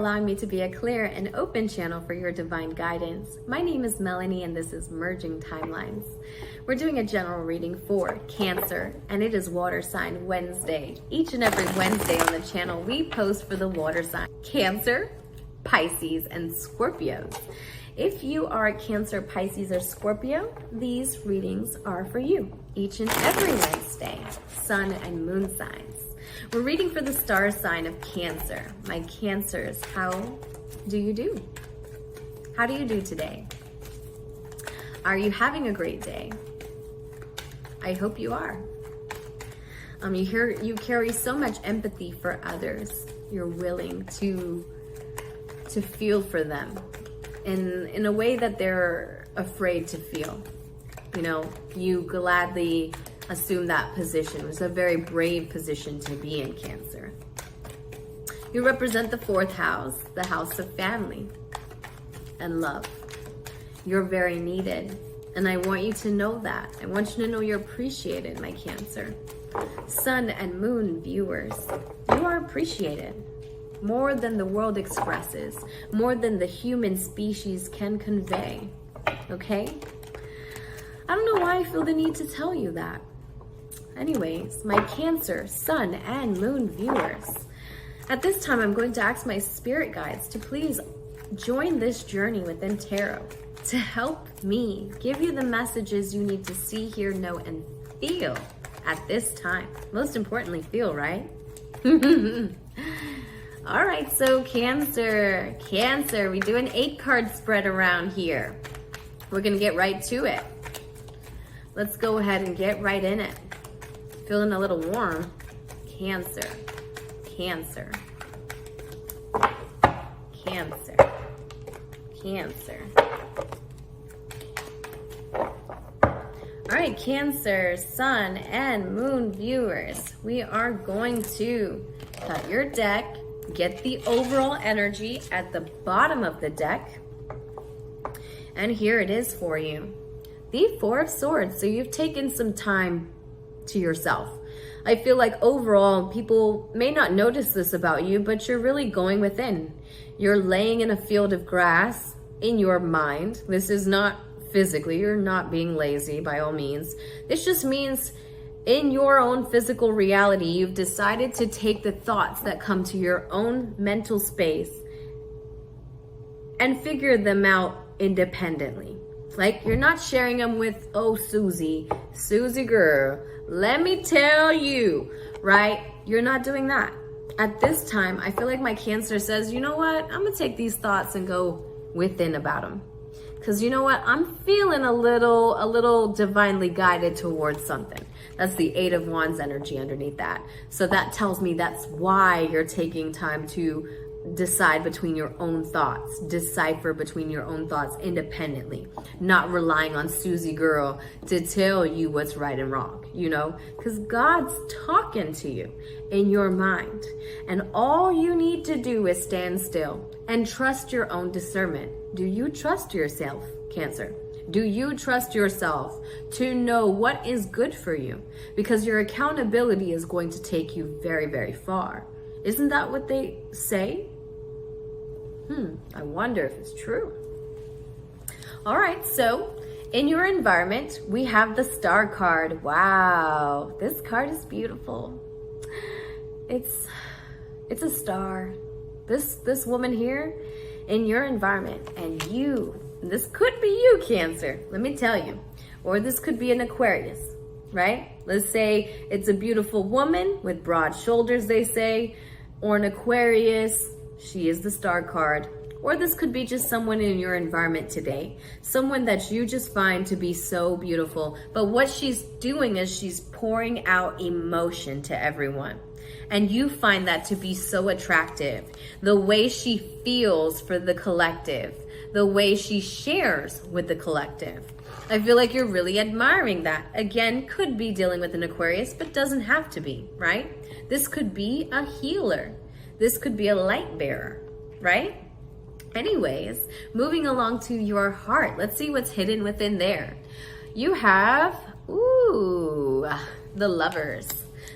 allowing me to be a clear and open channel for your divine guidance. My name is Melanie and this is Merging Timelines. We're doing a general reading for Cancer and it is Water Sign Wednesday. Each and every Wednesday on the channel we post for the water sign Cancer, Pisces, and Scorpios. If you are a Cancer, Pisces, or Scorpio, these readings are for you each and every Wednesday, sun and moon signs. We're reading for the star sign of Cancer. My Cancers, how do you do? How do you do today? Are you having a great day? I hope you are. You carry so much empathy for others. You're willing to feel for them in a way that they're afraid to feel. You know, you gladly assume that position. It's a very brave position to be in, Cancer. You represent the fourth house, the house of family and love. You're very needed, and I want you to know that. I want you to know you're appreciated, my Cancer. Sun and moon viewers, you are appreciated more than the world expresses, more than the human species can convey, okay? I don't know why I feel the need to tell you that. Anyways, my Cancer, Sun, and Moon viewers, at this time I'm going to ask my spirit guides to please join this journey within tarot to help me give you the messages you need to see, hear, know, and feel at this time. Most importantly, feel, right? All right, so Cancer, we do an 8-card spread around here. We're gonna get right to it. Let's go ahead and get right in it. Feeling a little warm. Cancer, Cancer, Cancer, Cancer. All right, Cancer, Sun, and Moon viewers, we are going to cut your deck, get the overall energy at the bottom of the deck, and here it is for you. The Four of Swords. So you've taken some time to yourself. I feel like overall people may not notice this about you, but you're really going within. You're laying in a field of grass in your mind. This is not physically, you're not being lazy by all means. This just means in your own physical reality, you've decided to take the thoughts that come to your own mental space and figure them out independently. Like, you're not sharing them with, oh, Susie girl, let me tell you, right? You're not doing that. At this time, I feel like my Cancer says, you know what? I'm gonna take these thoughts and go within about them. Because you know what? I'm feeling a little divinely guided towards something. That's the 8 of Wands energy underneath that. So that tells me that's why you're taking time to decide between your own thoughts, decipher between your own thoughts independently, not relying on Susie girl to tell you what's right and wrong, you know, because God's talking to you in your mind. And all you need to do is stand still and trust your own discernment. Do you trust yourself, Cancer? Do you trust yourself to know what is good for you? Because your accountability is going to take you very, very far. Isn't that what they say? I wonder if it's true. All right, so in your environment, we have the Star card. Wow, this card is beautiful. It's a star. This woman here in your environment, and you, this could be you, Cancer, let me tell you. Or this could be an Aquarius, right? Let's say it's a beautiful woman with broad shoulders, they say, or an Aquarius. She is the Star card. Or this could be just someone in your environment today. Someone that you just find to be so beautiful. But what she's doing is she's pouring out emotion to everyone. And you find that to be so attractive. The way she feels for the collective. The way she shares with the collective. I feel like you're really admiring that. Again, could be dealing with an Aquarius, but doesn't have to be, right? This could be a healer. This could be a light bearer, right? Anyways, moving along to your heart. Let's see what's hidden within there. You have, the Lovers.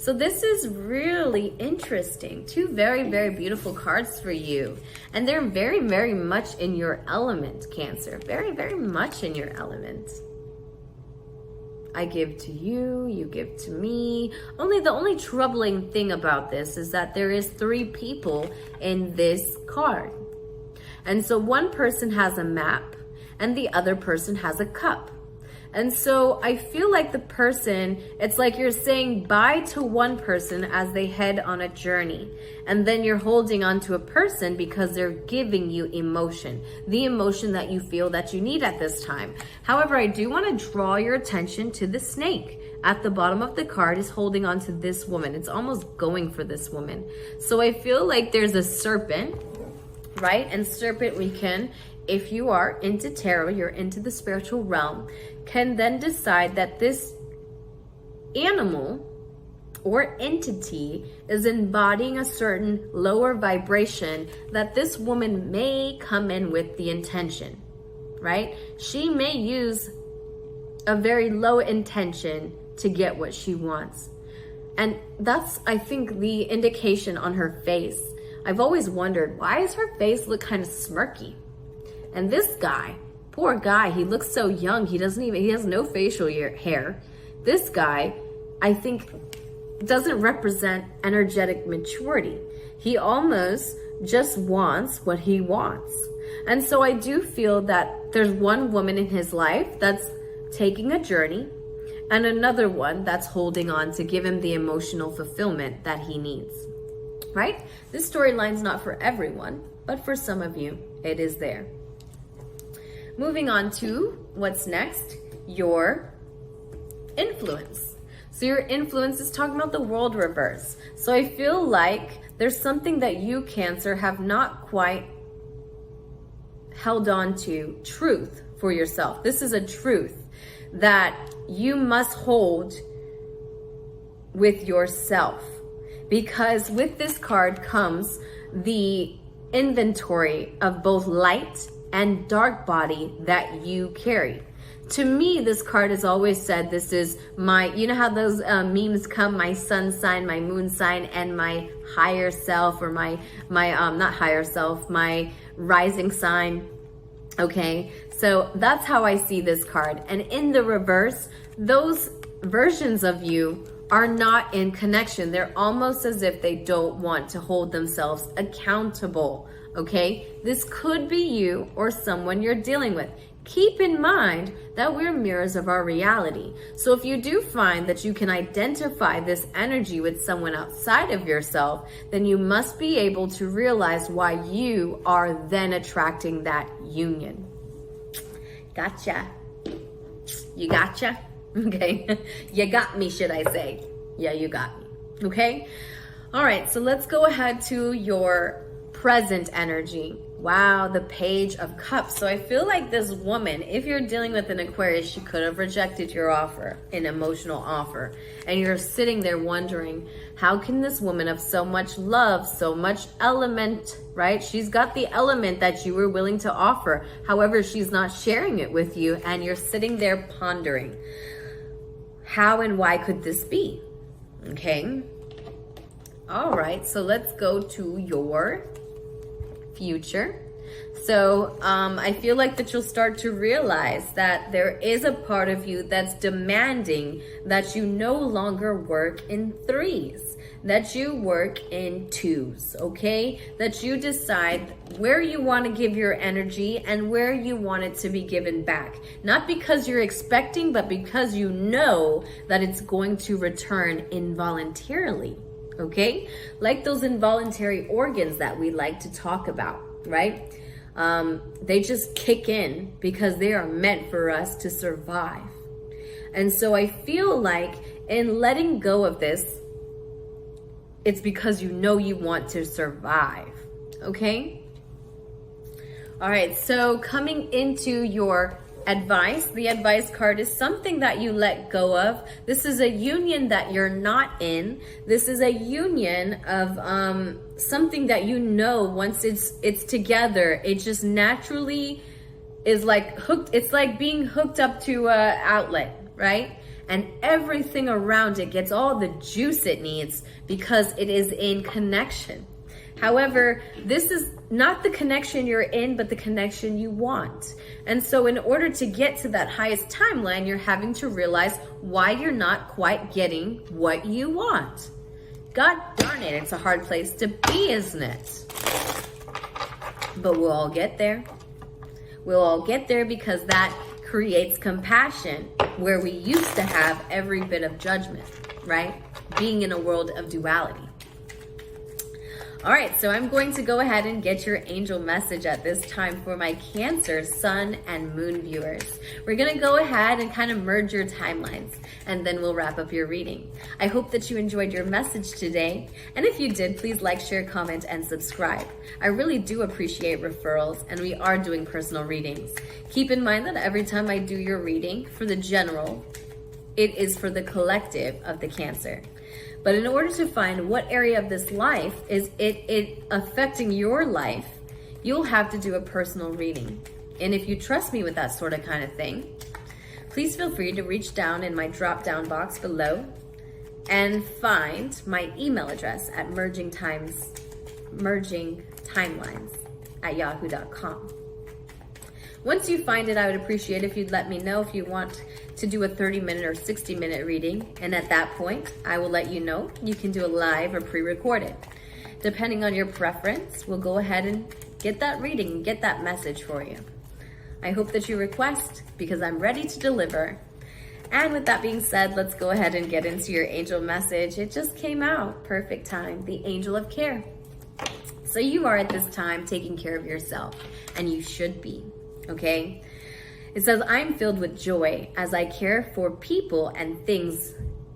So this is really interesting. Two very, very beautiful cards for you. And they're very, very much in your element, Cancer. Very, very much in your element. I give to you, you give to me. The only troubling thing about this is that there is 3 people in this card. And so one person has a map and the other person has a cup. And so I feel like the person, it's like you're saying bye to one person as they head on a journey. And then you're holding on to a person because they're giving you emotion, the emotion that you feel that you need at this time. However, I do want to draw your attention to the snake. At the bottom of the card is holding on to this woman. It's almost going for this woman. So I feel like there's a serpent, right? And serpent, we can, if you are into tarot, you're into the spiritual realm, can then decide that this animal or entity is embodying a certain lower vibration that this woman may come in with the intention, right? She may use a very low intention to get what she wants. And that's, I think, the indication on her face. I've always wondered, why does her face look kind of smirky? And this guy, poor guy, he looks so young. He has no facial hair. This guy, I think, doesn't represent energetic maturity. He almost just wants what he wants. And so I do feel that there's one woman in his life that's taking a journey and another one that's holding on to give him the emotional fulfillment that he needs, right? This storyline's not for everyone, but for some of you, it is there. Moving on to what's next, your influence. So your influence is talking about the world reverse. So I feel like there's something that you, Cancer, have not quite held on to, truth for yourself. This is a truth that you must hold with yourself, because with this card comes the inventory of both light and dark body that you carry. To me, this card has always said, this is my, you know how those memes come, my sun sign, my moon sign, and my higher self, or my not higher self, my rising sign. Okay, so that's how I see this card. And in the reverse, those versions of you are not in connection. They're almost as if they don't want to hold themselves accountable. Okay, this could be you or someone you're dealing with. Keep in mind that we're mirrors of our reality. So if you do find that you can identify this energy with someone outside of yourself, then you must be able to realize why you are then attracting that union. Gotcha. You gotcha? Okay. You got me, should I say. Yeah, you got me. Okay. All right. So let's go ahead to your present energy. Wow, the Page of Cups. So I feel like this woman, if you're dealing with an Aquarius, she could have rejected your offer, an emotional offer. And you're sitting there wondering, how can this woman of so much love, so much element, right? She's got the element that you were willing to offer. However, she's not sharing it with you. And you're sitting there pondering, how and why could this be? Okay. All right. So let's go to your future. So I feel like that you'll start to realize that there is a part of you that's demanding that you no longer work in threes, that you work in twos, okay? That you decide where you want to give your energy and where you want it to be given back. Not because you're expecting, but because you know that it's going to return involuntarily. Okay, like those involuntary organs that we like to talk about, right? They just kick in because they are meant for us to survive. And so I feel like in letting go of this, it's because you know you want to survive. Okay. All right. So coming into your advice, the advice card is something that you let go of. This is a union that you're not in. This is a union of something that you know once it's together, it just naturally is like hooked. It's like being hooked up to an outlet, right? and everything around it gets all the juice it needs because it is in connection. However, this is not the connection you're in, but the connection you want. And so in order to get to that highest timeline, you're having to realize why you're not quite getting what you want. God darn it, it's a hard place to be, isn't it? But we'll all get there. We'll all get there because that creates compassion where we used to have every bit of judgment, right? Being in a world of duality. All right, so I'm going to go ahead and get your angel message at this time for my Cancer, Sun, and Moon viewers. We're gonna go ahead and kind of merge your timelines, and then we'll wrap up your reading. I hope that you enjoyed your message today, and if you did, please like, share, comment, and subscribe. I really do appreciate referrals, and we are doing personal readings. Keep in mind that every time I do your reading for the general, it is for the collective of the Cancer. But in order to find what area of this life is it affecting your life, you'll have to do a personal reading. And if you trust me with that sort of kind of thing, please feel free to reach down in my drop-down box below and find my email address at mergingtimelines@yahoo.com. Once you find it, I would appreciate if you'd let me know if you want to do a 30-minute or 60-minute reading. And at that point, I will let you know you can do a live or pre-recorded. Depending on your preference, we'll go ahead and get that reading and get that message for you. I hope that you request because I'm ready to deliver. And with that being said, let's go ahead and get into your angel message. It just came out. Perfect time. The angel of care. So you are at this time taking care of yourself, and you should be. Okay? It says, I'm filled with joy as I care for people and things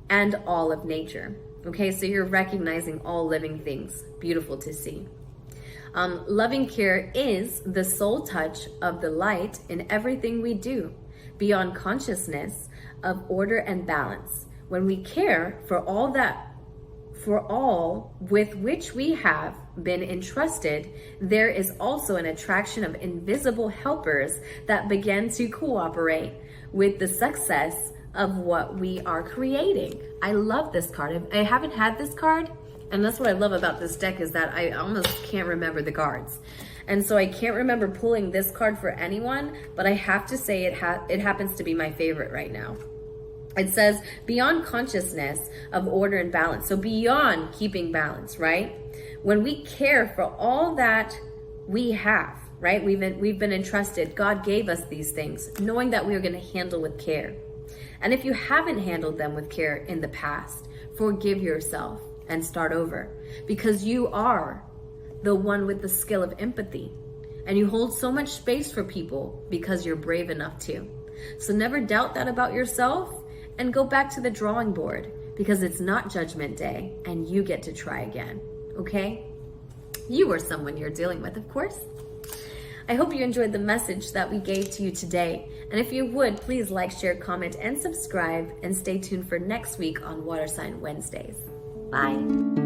and all of nature. Okay, so you're recognizing all living things. Beautiful to see. Loving care is the soul touch of the light in everything we do, beyond consciousness of order and balance. When we care for all with which we have been entrusted, there is also an attraction of invisible helpers that begin to cooperate with the success of what we are creating. I love this card. I haven't had this card, and that's what I love about this deck is that I almost can't remember the cards. And so I can't remember pulling this card for anyone, but I have to say it happens to be my favorite right now. It says, beyond consciousness of order and balance. So beyond keeping balance, right? When we care for all that we have, right? We've been entrusted. God gave us these things, knowing that we are going to handle with care. And if you haven't handled them with care in the past, forgive yourself and start over. Because you are the one with the skill of empathy. And you hold so much space for people because you're brave enough to. So never doubt that about yourself. And go back to the drawing board because it's not Judgment Day and you get to try again, okay? You or someone you're dealing with, of course. I hope you enjoyed the message that we gave to you today. And if you would, please like, share, comment, and subscribe. And stay tuned for next week on Water Sign Wednesdays. Bye.